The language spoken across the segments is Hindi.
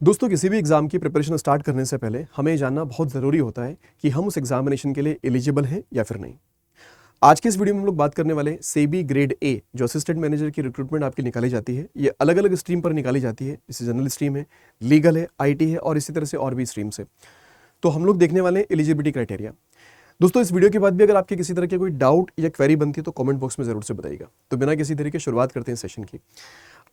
दोस्तों, किसी भी एग्जाम की प्रिपरेशन स्टार्ट करने से पहले हमें जानना बहुत ज़रूरी होता है कि हम उस एग्जामिनेशन के लिए एलिजिबल हैं या फिर नहीं। आज के इस वीडियो में हम लोग बात करने वाले सेबी ग्रेड ए जो असिस्टेंट मैनेजर की रिक्रूटमेंट आपकी निकाली जाती है। ये अलग अलग स्ट्रीम पर निकाली जाती है, जैसे जनरल स्ट्रीम है, लीगल है, आईटी है और इसी तरह से और भी स्ट्रीम्स है। तो हम लोग देखने वाले हैं एलिजिबिलिटी क्राइटेरिया। दोस्तों, इस वीडियो के बाद भी अगर आपके किसी तरह की कोई डाउट या क्वेरी बनती है तो कमेंट बॉक्स में जरूर से बताइएगा। तो बिना किसी तरीके शुरुआत करते हैं सेशन की।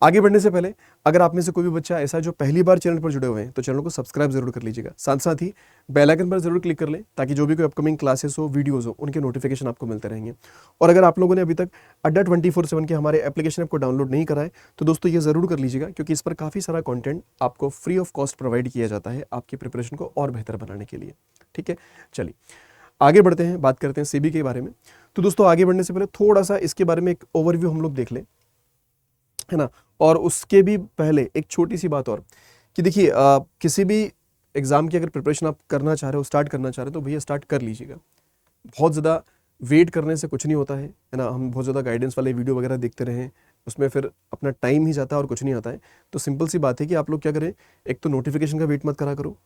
आगे बढ़ने से पहले अगर आप में से कोई भी बच्चा ऐसा जो पहली बार चैनल पर जुड़े हुए हैं तो चैनल को सब्सक्राइब जरूर कर लीजिएगा। साथ साथ ही बेल आइकन पर जरूर क्लिक कर लें ताकि जो भी कोई अपकमिंग क्लासेस हो, वीडियोस हो, उनके नोटिफिकेशन आपको मिलते रहेंगे। और अगर आप लोगों ने अभी तक अड्डा 24/7 के हमारे एप्लीकेशन को डाउनलोड नहीं करा है तो दोस्तों ये जरूर कर लीजिएगा, क्योंकि इस पर काफ़ी सारा कॉन्टेंट आपको फ्री ऑफ कॉस्ट प्रोवाइड किया जाता है आपकी प्रिपरेशन को और बेहतर बनाने के लिए। ठीक है, चलिए आगे बढ़ते हैं, बात करते हैं सेबी के बारे में। तो दोस्तों, आगे बढ़ने से पहले थोड़ा सा इसके बारे में एक ओवरव्यू हम लोग देख लें, है ना। और उसके भी पहले एक छोटी सी बात और कि देखिए, किसी भी एग्जाम की अगर प्रिपरेशन आप करना चाह रहे हो, स्टार्ट करना चाह रहे हो तो भैया स्टार्ट कर लीजिएगा। बहुत ज़्यादा वेट करने से कुछ नहीं होता है ना। हम बहुत ज़्यादा गाइडेंस वाले वीडियो वगैरह देखते रहें, उसमें फिर अपना टाइम ही जाता है और कुछ नहीं आता है। तो सिंपल सी बात है कि आप लोग क्या करें, एक तो नोटिफिकेशन का वेट मत करा करो।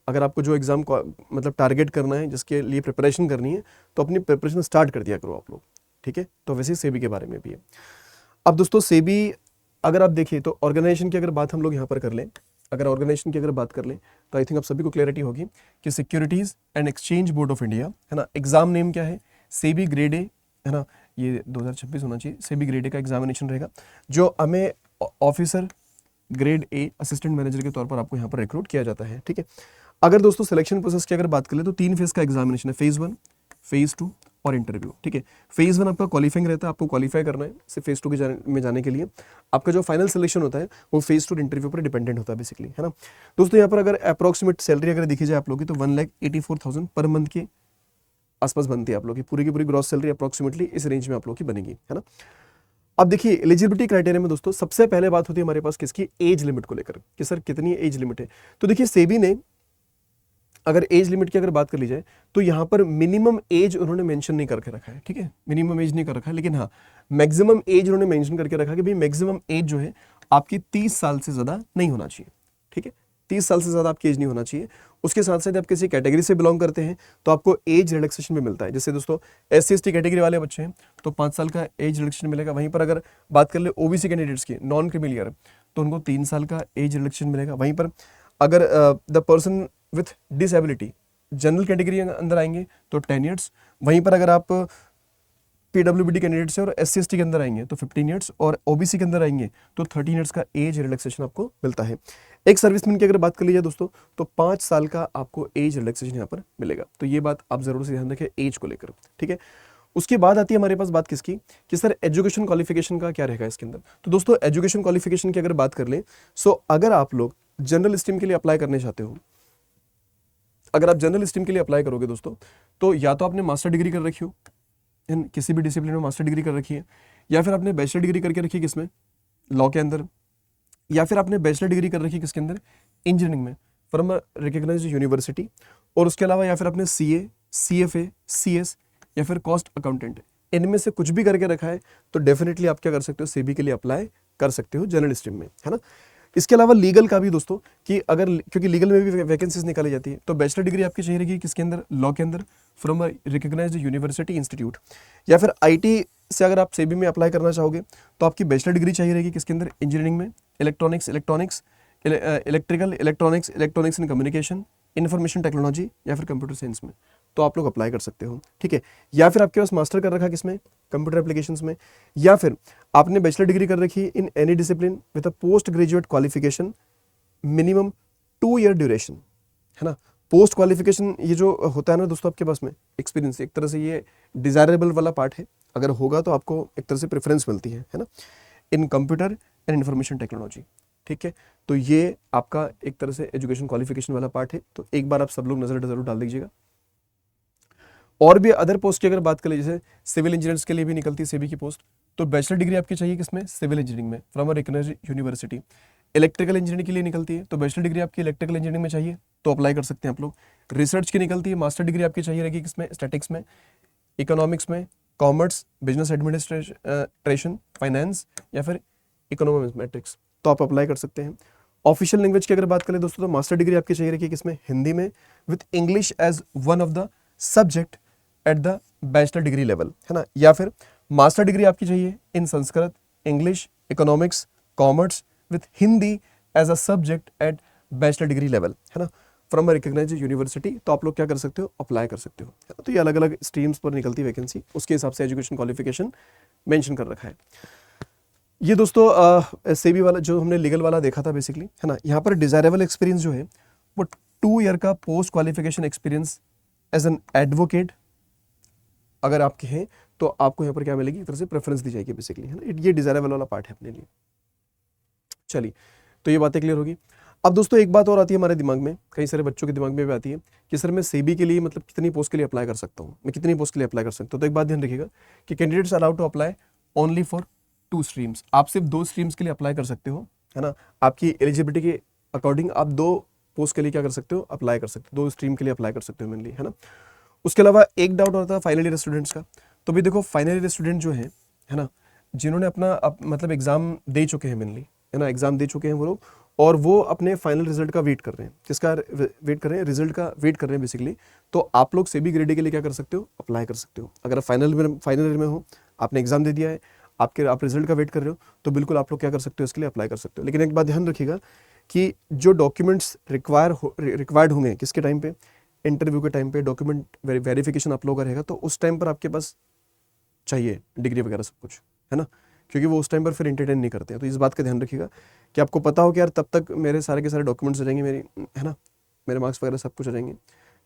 अगर आपको जो एग्ज़ाम मतलब टारगेट करना है, जिसके लिए प्रिपरेशन करनी है, तो अपनी प्रिपरेशन स्टार्ट कर दिया करो आप लोग। ठीक है, तो वैसे ही सेबी के बारे में भी है। अब दोस्तों, सेबी अगर आप देखिए तो ऑर्गेनाइजेशन की अगर बात हम लोग यहाँ पर कर लें, अगर ऑर्गेनाइजेशन की अगर बात कर लें तो आई थिंक आप सभी को क्लैरिटी होगी कि securities and exchange board of India, है ना। एग्जाम नेम क्या है, सेबी ग्रेड ए, है ना। ये 2026 होना चाहिए। सेबी ग्रेड ए का एग्जामिनेशन रहेगा जो हमें officer grade A assistant manager के तौर पर आपको यहाँ पर रिक्रूट किया जाता है। ठीक है, अगर दोस्तों सिलेक्शन प्रोसेस की अगर बात करें तो 3 फेज का एग्जामिनेशन है, फेज 1, फेज 2 और इंटरव्यू। ठीक है, फेज 1 आपका क्वालिफाइंग रहता है, आपको क्वालिफाई करना है सिर्फ फेज 2 में जाने के लिए। आपका जो फाइनल सिलेक्शन होता है वो फेज 2 इंटरव्यू पर डिपेंडेंट होता है बेसिकली, है ना। दोस्तों, यहाँ पर अगर अप्रोक्सीमेट सैलरी अगर देखी जाए आप लोग की तो 1,84,000 पर मंथ के आसपास बनती है आप लोग की। पूरी की पूरी ग्रॉस सैलरी अप्रोक्सीमेटली इस रेंज में आप लोग की बनेगी, है ना। अब देखिए, एलिजिबिलिटी क्राइटेरिया में दोस्तों सबसे पहले बात होती है हमारे पास किसकी, एज लिमिट को लेकर कि सर कितनी एज लिमिट है। तो देखिए, सेबी ने अगर एज लिमिट की अगर बात कर ली जाए तो यहाँ पर मिनिमम एज उन्होंने मेंशन नहीं करके रखा है। ठीक है, मिनिमम एज नहीं कर रखा है, लेकिन हाँ मैक्सिमम एज उन्होंने मेंशन करके रखा है कि भाई मैक्सिमम एज जो है आपकी 30 साल से ज़्यादा नहीं होना चाहिए। ठीक है, 30 साल से ज़्यादा आपकी एज नहीं होना चाहिए। उसके साथ साथ आप किसी कैटेगरी से बिलोंग करते हैं तो आपको एज रिलैक्सेशन भी मिलता है। जैसे दोस्तों SC/ST कैटेगरी वाले बच्चे हैं तो 5 साल का एज रिलैक्सेशन मिलेगा। वहीं पर अगर बात कर ले OBC कैंडिडेट्स की, नॉन क्रिमिलियर, तो उनको 3 साल का एज रिलैक्सेशन मिलेगा। वहीं पर अगर the person with disability general category अंदर आएंगे तो 10 ईयर्स। वहीं पर अगर आप PWBD कैंडिडेट्स हैं और SC/ST के अंदर आएंगे तो 15 ईयर्स, और OBC के अंदर आएंगे तो 13 ईयर्स का एज रिलैक्सेशन आपको मिलता है। एक सर्विसमैन की अगर बात कर लीजिए दोस्तों तो 5 साल का आपको एज रिलैक्सेशन यहाँ पर मिलेगा। तो ये बात आप जरूर से ध्यान रखें एज को लेकर। ठीक है, उसके बाद आती है हमारे पास बात किसकी कि सर एजुकेशन क्वालिफिकेशन का क्या रहेगा इसके अंदर। तो दोस्तों, एजुकेशन क्वालिफिकेशन की अगर बात कर लें, सो अगर आप लोग जनरल स्ट्रीम के लिए अप्लाई करने चाहते हो, अगर आप जनरल स्ट्रीम के लिए अप्लाई करोगे दोस्तों, तो या तो आपने मास्टर डिग्री कर रखी हो, किसी भी डिसिप्लिन में मास्टर डिग्री कर रखी है, या फिर आपने बैचलर डिग्री करके रखी है किसमें, लॉ के अंदर, या फिर आपने बैचलर डिग्री कर रखी है किसके अंदर, इंजीनियरिंग में, फ्रॉम रिकॉग्नाइज्ड यूनिवर्सिटी। और उसके अलावा या फिर आपने CA, CFA, CS या फिर कॉस्ट अकाउंटेंट, इनमें से कुछ भी करके रखा है तो डेफिनेटली आप क्या कर सकते हो, सेबी के लिए अप्लाई कर सकते हो जनरल स्ट्रीम में, है ना। इसके अलावा लीगल का भी दोस्तों कि अगर, क्योंकि लीगल में भी वैकेंसीज निकाली जाती है, तो बैचलर डिग्री आपकी चाहिए रहेगी किसके अंदर, लॉ के अंदर, फ्रॉम रिकॉग्नाइज्ड यूनिवर्सिटी इंस्टीट्यूट। या फिर IT से अगर आप सेबी में अप्लाई करना चाहोगे तो आपकी बैचलर डिग्री चाहिए रहेगी किसके अंदर, इंजीनियरिंग में, electronics electrical electronics and communication, information technology या फिर कंप्यूटर साइंस में, तो आप लोग अप्लाई कर सकते हो। ठीक है, या फिर आपके पास मास्टर कर रखा किसमें, कंप्यूटर एप्लीकेशंस में, या फिर आपने बैचलर डिग्री कर रखी है in any discipline with a post graduate qualification minimum 2 year duration, है ना। पोस्ट क्वालिफिकेशन ये जो होता है ना दोस्तों आपके पास में एक्सपीरियंस, एक तरह से ये डिजायरेबल वाला पार्ट है। अगर होगा तो आपको एक तरह से प्रेफरेंस मिलती है ना, इन कंप्यूटर एंड इंफॉर्मेशन टेक्नोलॉजी। ठीक है, तो ये आपका एक तरह से एजुकेशन क्वालिफिकेशन वाला पार्ट है। तो एक बार आप सब लोग नजर जरूर डाल दीजिएगा। और भी अदर पोस्ट की अगर बात करें, जैसे सिविल इंजीनियर्स के लिए भी निकलती है सेबी की पोस्ट, तो बैचलर डिग्री आपकी चाहिए किसमें, सिविल इंजीनियरिंग में, from a recognised university. Electrical engineering के लिए निकलती है तो बैचलर डिग्री आपकी इलेक्ट्रिकल इंजीनियरिंग में चाहिए तो अप्लाई कर सकते हैं आप लोग। रिसर्च की निकलती है, मास्टर डिग्री आपकी चाहिए रहेगी किसमें, स्टैटिक्स में, इकोनॉमिक्स में, कॉमर्स, बिजनेस एडमिनिस्ट्रेशन, फाइनेंस या फिर इकोनॉमिक्स, तो आप अप्लाई कर सकते हैं। ऑफिशियल लैंग्वेज की अगर बात करें दोस्तों, तो मास्टर डिग्री आपकी चाहिए रखिए किसमें, हिंदी में, with English as one of the subject at the bachelor degree level, है ना। या फिर मास्टर डिग्री आपकी चाहिए in Sanskrit, English, economics, commerce with Hindi as a subject at bachelor degree level, है ना, फ्रॉम अ रिकॉग्नाइज्ड यूनिवर्सिटी। तो आप लोग क्या कर सकते हो, अप्लाई कर सकते हो, है ना। तो ये अलग अलग स्ट्रीम्स पर निकलती वैकेंसी, उसके हिसाब से एजुकेशन क्वालिफिकेशन मेंशन कर रखा है। ये दोस्तों सेबी वाला जो हमने लीगल वाला देखा था बेसिकली, है ना, यहाँ पर डिजायरेबल एक्सपीरियंस जो है वो 2 ईयर का post qualification experience as an advocate अगर आपके हैं तो आपको यहाँ पर क्या मिलेगी, एक तरह से प्रेफरेंस दी जाएगी बेसिकली, है ना। ये डिजायरेबल वाला पार्ट है अपने लिए। चलिए, तो ये बातें क्लियर होगी। अब दोस्तों एक बात और आती है हमारे दिमाग में, कई सारे बच्चों के दिमाग में भी आती है कि सर मैं सेबी के लिए मतलब कितनी पोस्ट के लिए अप्लाई कर सकता हूँ, मैं कितनी पोस्ट के लिए अप्लाई कर सकता हूँ। तो एक बात ध्यान रखिएगा कि candidates allowed to apply only for 2 streams. आप सिर्फ 2 स्ट्रीम्स के लिए अप्लाई कर सकते हो, है ना। आपकी एलिजिबिलिटी के अकॉर्डिंग आप 2 पोस्ट के लिए क्या कर सकते हो, अप्लाई कर सकते हो, 2 स्ट्रीम के लिए अप्लाई कर सकते हो मेनली, है ना। उसके अलावा एक डाउट होता है फाइनल ईयर स्टूडेंट्स का। तो भी देखो फाइनल ईयर स्टूडेंट जो है ना, जिन्होंने अपना मतलब एग्जाम दे चुके हैं मेनली, है ना, एग्जाम दे चुके हैं वो लोग, और वो अपने फाइनल रिजल्ट का वेट कर रहे हैं। किसका वेट कर रहे हैं, रिजल्ट का वेट कर रहे हैं बेसिकली। तो आप लोग सेबी ग्रेड ए के लिए क्या कर सकते हो, अप्लाई कर सकते हो। अगर आप फाइनल ईयर में हो, आपने एग्जाम दे दिया है, आप रिजल्ट का वेट कर रहे हो, तो बिल्कुल आप लोग क्या कर सकते हो, इसके लिए अप्लाई कर सकते हो। लेकिन एक बात ध्यान रखिएगा कि जो डॉक्यूमेंट्स रिक्वायर्ड होंगे किसके टाइम पे, इंटरव्यू के टाइम पे डॉक्यूमेंट वेरिफिकेशन आप लोगों का रहेगा, तो उस टाइम पर आपके पास चाहिए डिग्री वगैरह सब कुछ, है ना, क्योंकि वो उस टाइम पर फिर एंटरटेन नहीं करते हैं। तो इस बात का ध्यान रखिएगा कि आपको पता हो कि यार तब तक मेरे सारे के सारे डॉक्यूमेंट्स आ जाएंगे, मेरी, है ना, मेरे मार्क्स वगैरह सब कुछ आ जाएंगे,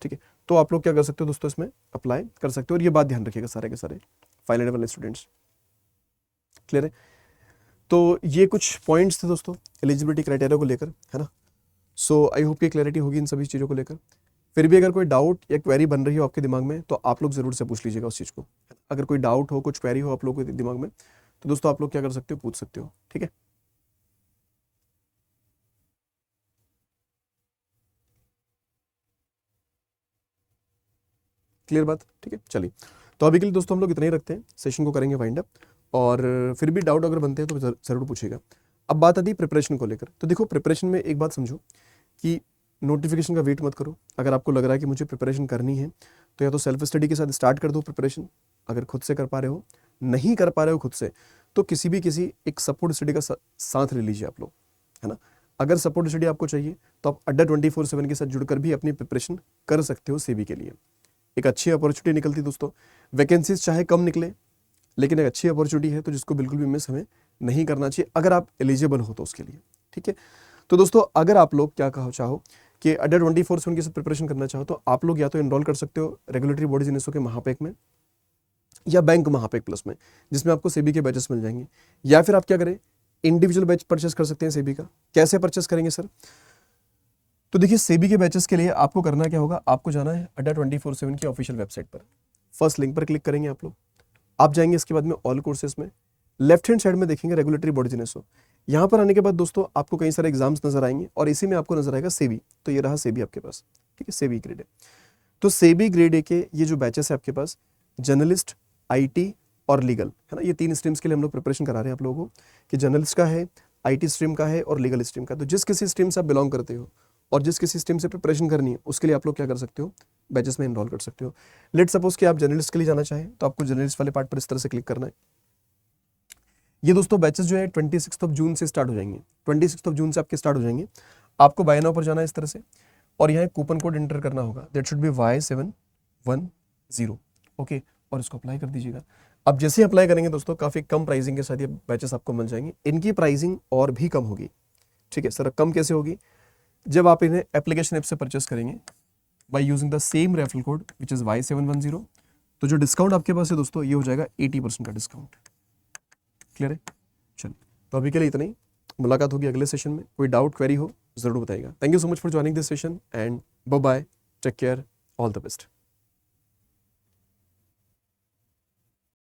ठीक है। तो आप लोग क्या कर सकते हो दोस्तों, इसमें अप्लाई कर सकते हो। और ये बात ध्यान रखिएगा सारे के सारे फाइनल ईयर वाले स्टूडेंट्स, क्लियर है। तो ये कुछ पॉइंट्स थे दोस्तों एलिजिबिलिटी क्राइटेरिया को लेकर, है ना। सो आई होप ये क्लैरिटी होगी इन सभी चीज़ों को लेकर। फिर भी अगर कोई डाउट या क्वेरी बन रही हो आपके दिमाग में, तो आप लोग ज़रूर से पूछ लीजिएगा उस चीज़ को। अगर कोई डाउट हो, कुछ क्वेरी हो आप लोगों के दिमाग में, तो दोस्तों आप लोग क्या कर सकते हो, पूछ सकते हो, ठीक है। क्लियर बात, ठीक है। चलिए, तो अभी के लिए दोस्तों हम लोग इतना ही रखते हैं, सेशन को करेंगे वाइंड अप। और फिर भी डाउट अगर बनते हैं तो ज़रूर पूछिएगा। अब बात आती है प्रिपरेशन को लेकर। तो देखो प्रिपरेशन में एक बात समझो कि नोटिफिकेशन का वेट मत करो। अगर आपको लग रहा है कि मुझे प्रिपरेशन करनी है, तो या तो सेल्फ स्टडी के साथ स्टार्ट कर दो प्रिपरेशन, अगर खुद से कर पा रहे हो। नहीं कर पा रहे हो खुद से, तो किसी एक सपोर्ट स्टडी का साथ ले लीजिए आप लोग, है ना। अगर सपोर्ट स्टडी आपको चाहिए तो आप अड्डा 24/7 के साथ जुड़कर भी अपनी प्रिपरेशन कर सकते हो सेबी के लिए। एक अच्छी अपॉर्चुनिटी निकलती दोस्तों, वैकेंसीज चाहे कम निकले, लेकिन एक अच्छी अपॉर्चुनिटी है, तो जिसको बिल्कुल भी मिस हमें नहीं करना चाहिए अगर आप एलिजिबल हो तो उसके लिए, ठीक है। तो दोस्तों अगर आप लोग क्या कहो चाहो कि अड्डा 24/7 के साथ प्रिपरेशन करना चाहो, तो आप लोग या तो इनरोल कर सकते हो रेगुलेटरी बॉडीज इनएसओ के महापैक में, या बैंक महापैक प्लस में, जिसमें आपको सेबी के बैचेस मिल जाएंगे। या फिर आप क्या करें, इंडिविजुअल बैच परचेस कर सकते हैं सेबी का। कैसे परचेस करेंगे सर? तो देखिए सेबी के बैचेस के लिए आपको करना क्या होगा, आपको जाना है अड्डा 24/7 की ऑफिशियल वेबसाइट पर। फर्स्ट लिंक पर क्लिक करेंगे आप लोग, आप जाएंगे इसके बाद में ऑल कोर्सेज में, लेफ्ट हैंड साइड में देखेंगे रेगुलेटरी बॉडीज इनएसओ। यहाँ पर आने के बाद दोस्तों आपको कई सारे एग्जाम्स नजर आएंगे, और इसी में आपको नजर आएगा सेबी। तो ये रहा सेबी आपके पास, ठीक है, सेबी ग्रेड ए। तो सेबी ग्रेड ए के ये जो बैचेस है आपके पास, जर्नलिस्ट, आईटी और लीगल, है ना, ये 3 स्ट्रीम्स के लिए हम लोग प्रिपरेशन करा रहे हैं आप लोगों को, कि जर्नलिस्ट का है, आईटी स्ट्रीम का है और लीगल स्ट्रीम का। तो जिस किसी स्ट्रीम से आप बिलोंग करते हो और जिस किसी स्ट्रीम से प्रिपरेशन करनी है, उसके लिए आप लोग क्या कर सकते हो, बैचेस में इनरोल कर सकते हो। लेट सपोज कि आप जर्नलिस्ट के लिए जाना चाहें, तो आपको जर्नलिस्ट वाले पार्ट पर इस तरह से क्लिक करना है। ये दोस्तों बैचेस जो है 26 जून से स्टार्ट हो जाएंगे, 26 जून से आपके स्टार्ट हो जाएंगे। आपको बाय नाउ पर जाना है इस तरह से, और यहाँ कूपन कोड एंटर करना होगा, that should be Y710, okay, और इसको अप्लाई कर दीजिएगा। अब जैसे ही अप्लाई करेंगे दोस्तों, काफ़ी कम प्राइसिंग के साथ ये बैचेस आपको मिल जाएंगे। इनकी प्राइसिंग और भी कम होगी, ठीक है सर। कम कैसे होगी? जब आप इन्हें एप्लीकेशन ऐप से परचेस करेंगे by using the same referral code which is Y710, तो जो डिस्काउंट आपके पास है दोस्तों, ये हो जाएगा 80% का डिस्काउंट। क्लियर है? चलिए, तो अभी के लिए इतना ही। मुलाकात होगी अगले सेशन में। कोई डाउट क्वेरी हो ज़रूर बताइएगा। Thank you so much for joining this session and bye bye, take care, all the best.